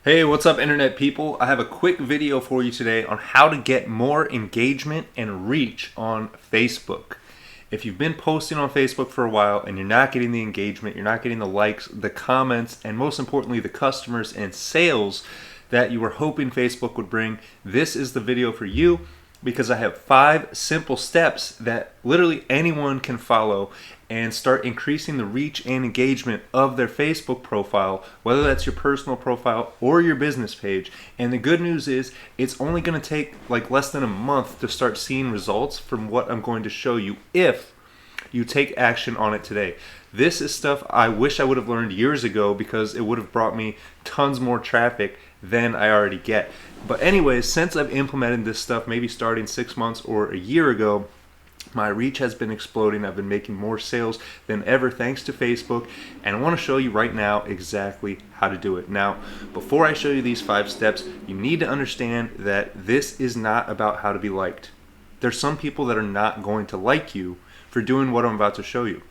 Hey, what's up, internet people? I have a quick video for you today on how to get more engagement and reach on Facebook. If you've been posting on Facebook for a while and you're not getting the engagement, you're not getting the likes, the comments, and most importantly, the customers and sales that you were hoping Facebook would bring, this is the video for you because I have 5 simple steps that literally anyone can follow and start increasing the reach and engagement of their Facebook profile, whether that's your personal profile or your business page. And the good news is it's only going to take like less than a month to start seeing results from what I'm going to show you if you take action on it today. This is stuff I wish I would have learned years ago because it would have brought me tons more traffic than I already get. But anyways, since I've implemented this stuff, maybe starting 6 months or a year ago, my reach has been exploding. I've been making more sales than ever thanks to Facebook, and I want to show you right now exactly how to do it. Now, before I show you these 5 steps, you need to understand that this is not about how to be liked. There's some people that are not going to like you for doing what I'm about to show you.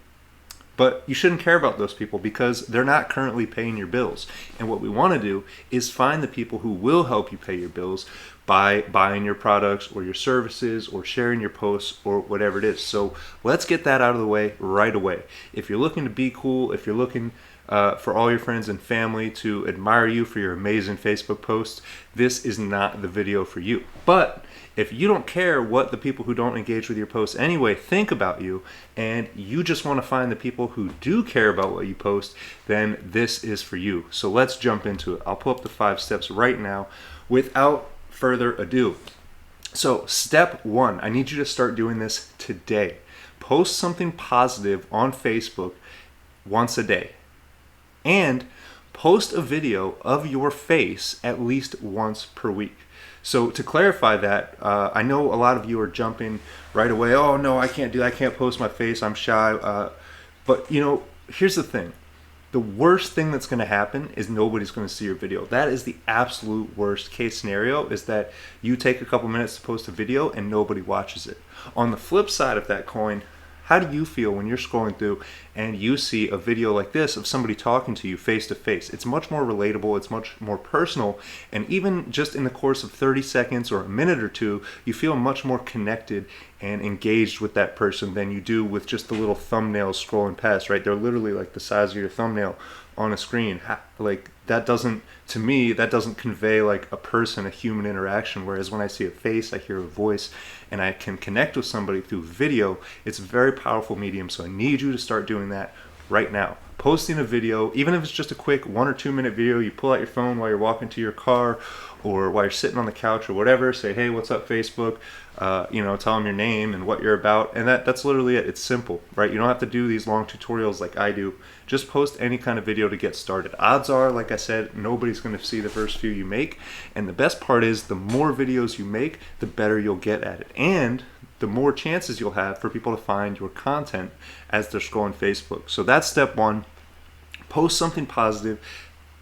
But you shouldn't care about those people because they're not currently paying your bills. And what we want to do is find the people who will help you pay your bills by buying your products or your services or sharing your posts or whatever it is. So let's get that out of the way right away. If you're looking to be cool, if you're looking for all your friends and family to admire you for your amazing Facebook posts, this is not the video for you. But if you don't care what the people who don't engage with your posts anyway think about you, and you just want to find the people who do care about what you post, then this is for you. So let's jump into it. I'll pull up the 5 steps right now without further ado. So step 1, I need you to start doing this today. Post something positive on Facebook once a day. And post a video of your face at least once per week. So to clarify that, I know a lot of you are jumping right away. Oh no, I can't do that. I can't post my face. I'm shy. But you know, here's the thing. The worst thing that's going to happen is nobody's going to see your video. That is the absolute worst case scenario, is that you take a couple minutes to post a video and nobody watches it. On the flip side of that coin, how do you feel when you're scrolling through and you see a video like this of somebody talking to you face to face? It's much more relatable, it's much more personal, and even just in the course of 30 seconds or a minute or two, you feel much more connected and engaged with that person than you do with just the little thumbnails scrolling past, right? They're literally like the size of your thumbnail on a screen. Like that doesn't, to me, that doesn't convey like a person, a human interaction. Whereas when I see a face, I hear a voice, and I can connect with somebody through video, it's a very powerful medium. So I need you to start doing that right now. Posting a video, even if it's just a quick 1 or 2 minute video, you pull out your phone while you're walking to your car or while you're sitting on the couch or whatever, say, hey, what's up, Facebook? Tell them your name and what you're about, and that's literally it. It's simple, right? You don't have to do these long tutorials like I do. Just post any kind of video to get started. Odds are, like I said, nobody's going to see the first few you make, and the best part is the more videos you make, the better you'll get at it, and the more chances you'll have for people to find your content as they're scrolling Facebook. So that's step 1. Post something positive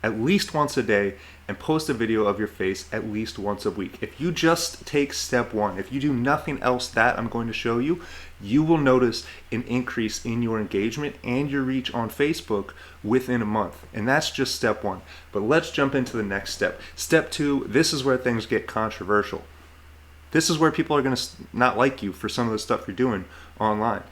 at least once a day, and post a video of your face at least once a week. If you just take step 1, if you do nothing else that I'm going to show you, you will notice an increase in your engagement and your reach on Facebook within a month. And that's just step 1. But let's jump into the next step. Step 2, this is where things get controversial. This is where people are going to not like you for some of the stuff you're doing online.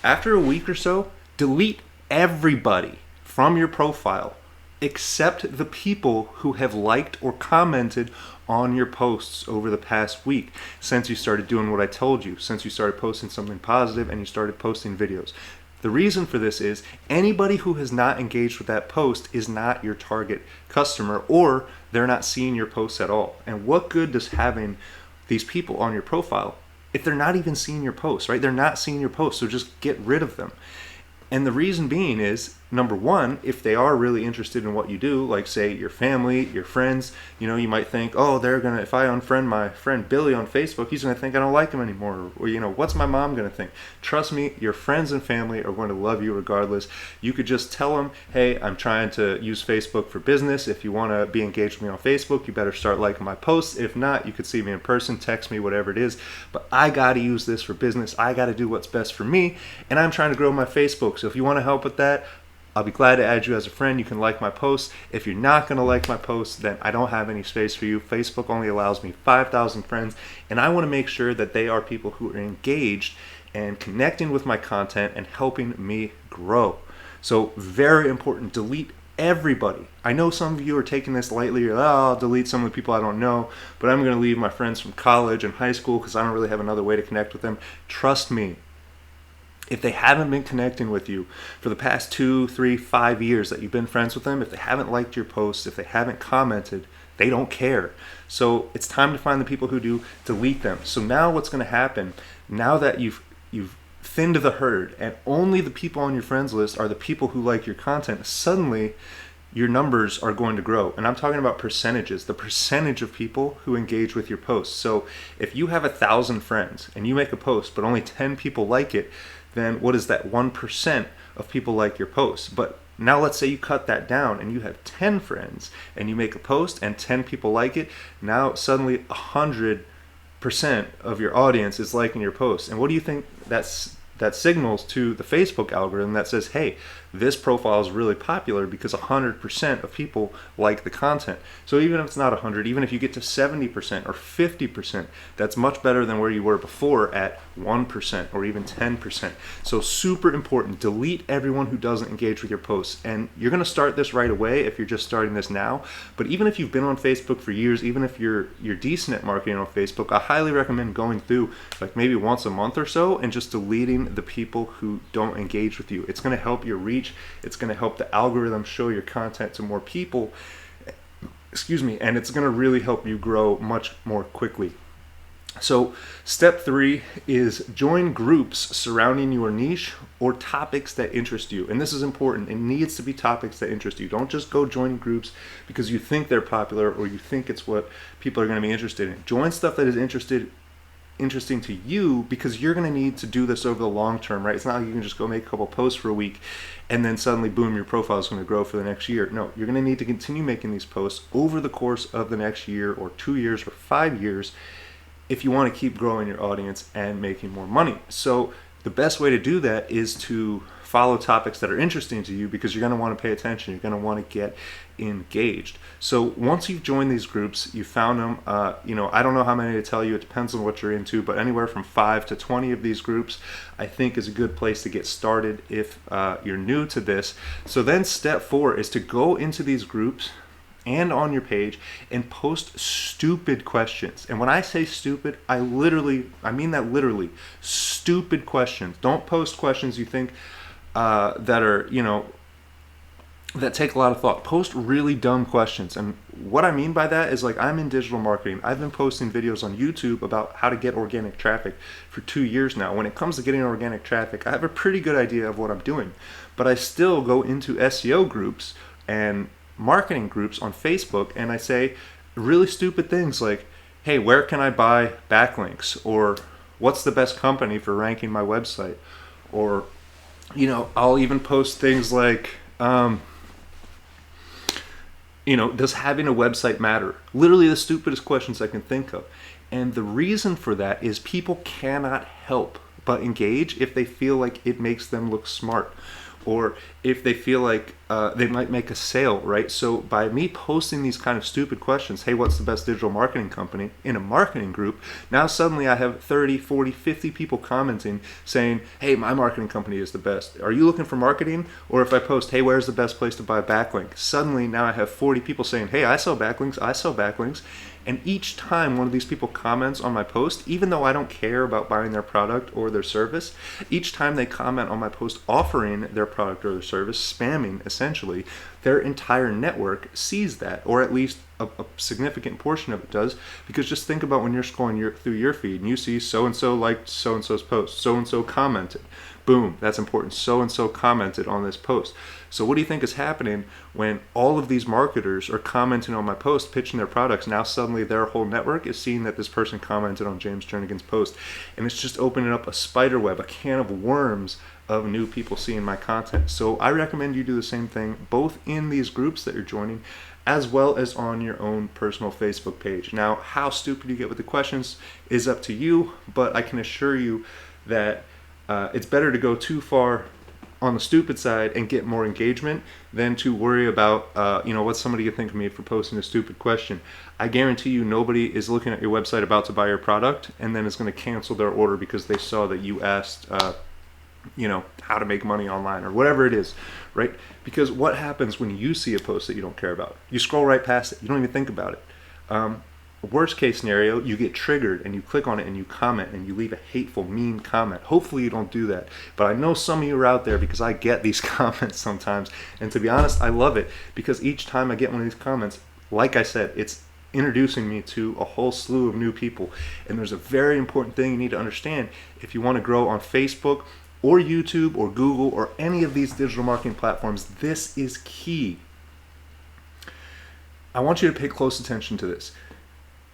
After a week or so, delete everybody from your profile except the people who have liked or commented on your posts over the past week since you started doing what I told you, since you started posting something positive and you started posting videos. The reason for this is anybody who has not engaged with that post is not your target customer, or they're not seeing your posts at all. And what good does having these people on your profile if they're not even seeing your posts, right? They're not seeing your posts, so just get rid of them. And the reason being is, number 1, if they are really interested in what you do, like say your family, your friends, you might think, oh, if I unfriend my friend Billy on Facebook, he's gonna think I don't like him anymore. Or, what's my mom gonna think? Trust me, your friends and family are going to love you regardless. You could just tell them, hey, I'm trying to use Facebook for business. If you wanna be engaged with me on Facebook, you better start liking my posts. If not, you could see me in person, text me, whatever it is. But I gotta use this for business. I gotta do what's best for me, and I'm trying to grow my Facebook. So if you wanna help with that, I'll be glad to add you as a friend. You can like my posts. If you're not going to like my posts, then I don't have any space for you. Facebook only allows me 5,000 friends, and I want to make sure that they are people who are engaged and connecting with my content and helping me grow. So very important, delete everybody. I know some of you are taking this lightly. You're like, oh, I'll delete some of the people I don't know, but I'm going to leave my friends from college and high school because I don't really have another way to connect with them. Trust me, if they haven't been connecting with you for the past 2, 3, 5 years that you've been friends with them, if they haven't liked your posts, if they haven't commented, they don't care. So it's time to find the people who do, delete them. So now what's going to happen, now that you've thinned the herd and only the people on your friends list are the people who like your content, suddenly your numbers are going to grow. And I'm talking about percentages, the percentage of people who engage with your posts. So if you have 1,000 friends and you make a post but only 10 people like it, then what is that? 1% of people like your post. But now let's say you cut that down and you have 10 friends and you make a post and 10 people like it. Now suddenly 100% of your audience is liking your post. And what do you think that signals to the Facebook algorithm that says, hey, this profile is really popular because 100% of people like the content. So even if it's not 100, even if you get to 70% or 50%, that's much better than where you were before at 1% or even 10%. So super important, delete everyone who doesn't engage with your posts. And you're gonna start this right away if you're just starting this now. But even if you've been on Facebook for years, even if you're decent at marketing on Facebook, I highly recommend going through like maybe once a month or so and just deleting the people who don't engage with you. It's gonna help your reach. It's going to help the algorithm show your content to more people, and it's going to really help you grow much more quickly. So step 3 is join groups surrounding your niche or topics that interest you. And this is important. It needs to be topics that interest you. Don't just go join groups because you think they're popular or you think it's what people are going to be interested in. Join stuff that is interesting to you, because you're going to need to do this over the long term, right? It's not like you can just go make a couple posts for a week and then suddenly boom, your profile is going to grow for the next year. No, you're going to need to continue making these posts over the course of the next year or 2 years or 5 years if you want to keep growing your audience and making more money. So the best way to do that is to follow topics that are interesting to you, because you're going to want to pay attention. You're going to want to get engaged. So once you've joined these groups, you found them, I don't know how many to tell you, it depends on what you're into, but anywhere from 5 to 20 of these groups I think is a good place to get started if you're new to this. So then step 4 is to go into these groups and on your page and post stupid questions. And when I say stupid, I mean that literally. Stupid questions. Don't post questions you think that are, that take a lot of thought. Post really dumb questions. And what I mean by that is, like, I'm in digital marketing. I've been posting videos on YouTube about how to get organic traffic for 2 years now. When it comes to getting organic traffic, I have a pretty good idea of what I'm doing. But I still go into SEO groups and marketing groups on Facebook and I say really stupid things like, hey, where can I buy backlinks? Or what's the best company for ranking my website? Or, I'll even post things like, does having a website matter? Literally the stupidest questions I can think of. And the reason for that is people cannot help but engage if they feel like it makes them look smart, or if they feel like they might make a sale, right? So by me posting these kind of stupid questions, hey, what's the best digital marketing company, in a marketing group, now suddenly I have 30, 40, 50 people commenting saying, hey, my marketing company is the best. Are you looking for marketing? Or if I post, hey, where's the best place to buy a backlink? Suddenly now I have 40 people saying, hey, I sell backlinks. And each time one of these people comments on my post, even though I don't care about buying their product or their service, each time they comment on my post offering their product or their service, spamming essentially, their entire network sees that, or at least a significant portion of it does. Because just think about when you're scrolling through your feed and you see so-and-so liked so-and-so's post, so-and-so commented. Boom, that's important. So-and-so commented on this post. So what do you think is happening when all of these marketers are commenting on my post, pitching their products? Now suddenly their whole network is seeing that this person commented on James Jernigan's post. And it's just opening up a spider web, a can of worms of new people seeing my content. So I recommend you do the same thing, both in these groups that you're joining, as well as on your own personal Facebook page. Now, how stupid you get with the questions is up to you, but I can assure you that it's better to go too far on the stupid side and get more engagement than to worry about what somebody could think of me for posting a stupid question. I guarantee you nobody is looking at your website about to buy your product and then is going to cancel their order because they saw that you asked how to make money online or whatever it is, right? Because what happens when you see a post that you don't care about? You scroll right past it. You don't even think about it. Worst case scenario, you get triggered and you click on it and you comment and you leave a hateful, mean comment. Hopefully you don't do that. But I know some of you are out there because I get these comments sometimes. And to be honest, I love it because each time I get one of these comments, like I said, it's introducing me to a whole slew of new people. And there's a very important thing you need to understand if you want to grow on Facebook or YouTube or Google or any of these digital marketing platforms. This is key. I want you to pay close attention to this.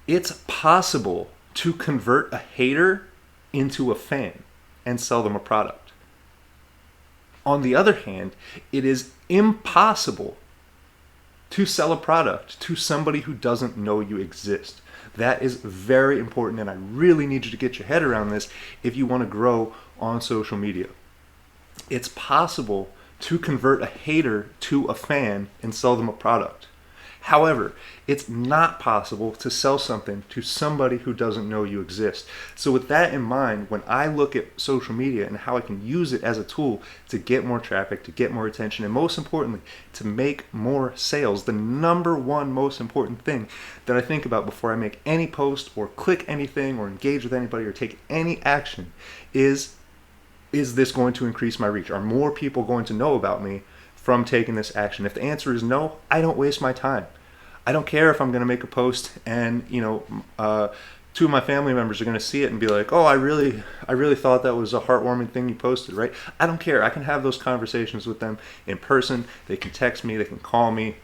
It's possible to convert a hater into a fan and sell them a product. On the other hand, it is impossible to sell a product to somebody who doesn't know you exist. That is very important, and I really need you to get your head around this if you want to grow on social media. It's possible to convert a hater to a fan and sell them a product. However, it's not possible to sell something to somebody who doesn't know you exist. So with that in mind, when I look at social media and how I can use it as a tool to get more traffic, to get more attention, and most importantly, to make more sales, the number one most important thing that I think about before I make any post or click anything or engage with anybody or take any action is this going to increase my reach? Are more people going to know about me from taking this action? If the answer is no, I don't waste my time. I don't care if I'm going to make a post and two of my family members are going to see it and be like, oh, I really thought that was a heartwarming thing you posted, right? I don't care. I can have those conversations with them in person. They can text me, they can call me.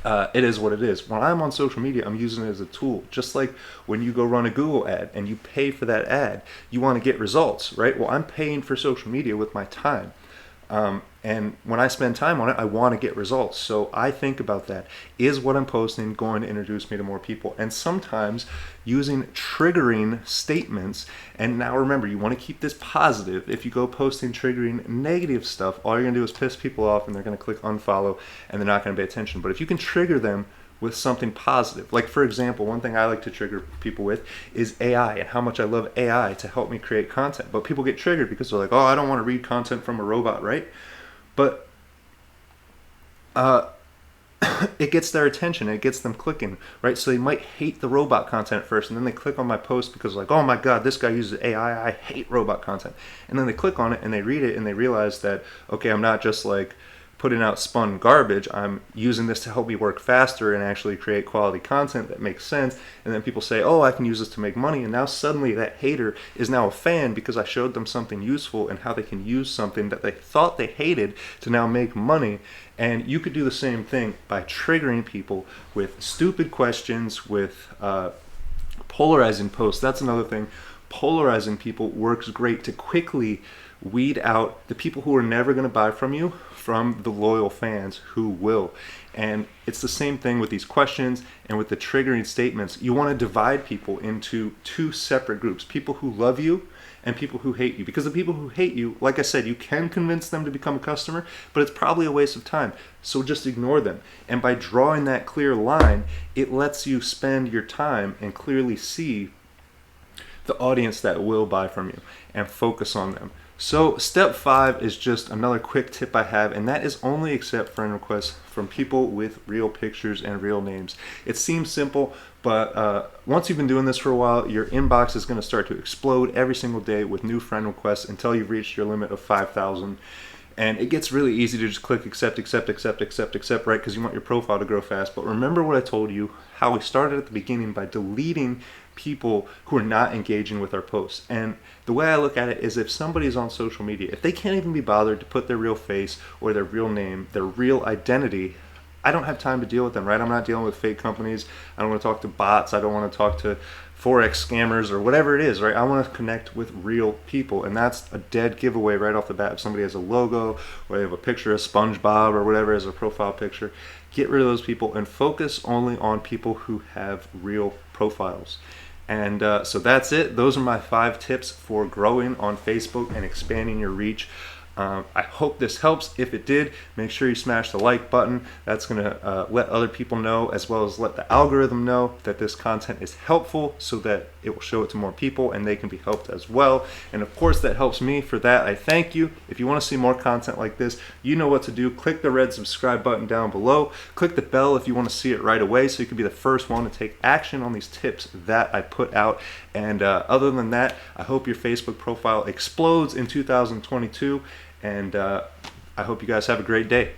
It is what it is. When I'm on social media, I'm using it as a tool. Just like when you go run a Google ad and you pay for that ad, you want to get results, right? Well, I'm paying for social media with my time. And when I spend time on it, I want to get results. So I think about that. Is what I'm posting going to introduce me to more people? And sometimes using triggering statements. And now remember, you want to keep this positive. If you go posting triggering negative stuff, all you're going to do is piss people off and they're going to click unfollow and they're not going to pay attention. But if you can trigger them with something positive. Like, for example, one thing I like to trigger people with is AI and how much I love AI to help me create content. But people get triggered because they're like, oh, I don't want to read content from a robot, right? But it gets their attention. It gets them clicking, right? So they might hate the robot content first, and then they click on my post because like, oh my God, this guy uses AI. I hate robot content. And then they click on it and they read it and they realize that, okay, I'm not just like putting out spun garbage. I'm using this to help me work faster and actually create quality content that makes sense. And then people say, oh, I can use this to make money. And now suddenly that hater is now a fan because I showed them something useful and how they can use something that they thought they hated to now make money. And you could do the same thing by triggering people with stupid questions, with polarizing posts. That's another thing. Polarizing people works great to quickly weed out the people who are never going to buy from you from the loyal fans who will. And it's the same thing with these questions and with the triggering statements. You want to divide people into two separate groups, people who love you and people who hate you. Because the people who hate you, like I said, you can convince them to become a customer, but it's probably a waste of time. So just ignore them. And by drawing that clear line, it lets you spend your time and clearly see the audience that will buy from you and focus on them. So step 5 is just another quick tip I have, and that is only accept friend requests from people with real pictures and real names. It seems simple, but once you've been doing this for a while, your inbox is going to start to explode every single day with new friend requests until you've reached your limit of 5,000. And it gets really easy to just click accept, right? Because you want your profile to grow fast. But remember what I told you, how we started at the beginning by deleting people who are not engaging with our posts. And the way I look at it is if somebody's on social media, if they can't even be bothered to put their real face or their real name, their real identity, I don't have time to deal with them, right? I'm not dealing with fake companies. I don't want to talk to bots. I don't want to talk to Forex scammers or whatever it is, right? I want to connect with real people, and that's a dead giveaway right off the bat. If somebody has a logo or they have a picture of SpongeBob or whatever as a profile picture, get rid of those people and focus only on people who have real profiles. And so that's it. Those are my 5 tips for growing on Facebook and expanding your reach. I hope this helps. If it did, make sure you smash the like button. That's going to let other people know, as well as let the algorithm know that this content is helpful, so that it will show it to more people and they can be helped as well. And of course, that helps me. For that, I thank you. If you want to see more content like this, you know what to do. Click the red subscribe button down below. Click the bell if you want to see it right away, so you can be the first one to take action on these tips that I put out. And other than that, I hope your Facebook profile explodes in 2022. And I hope you guys have a great day.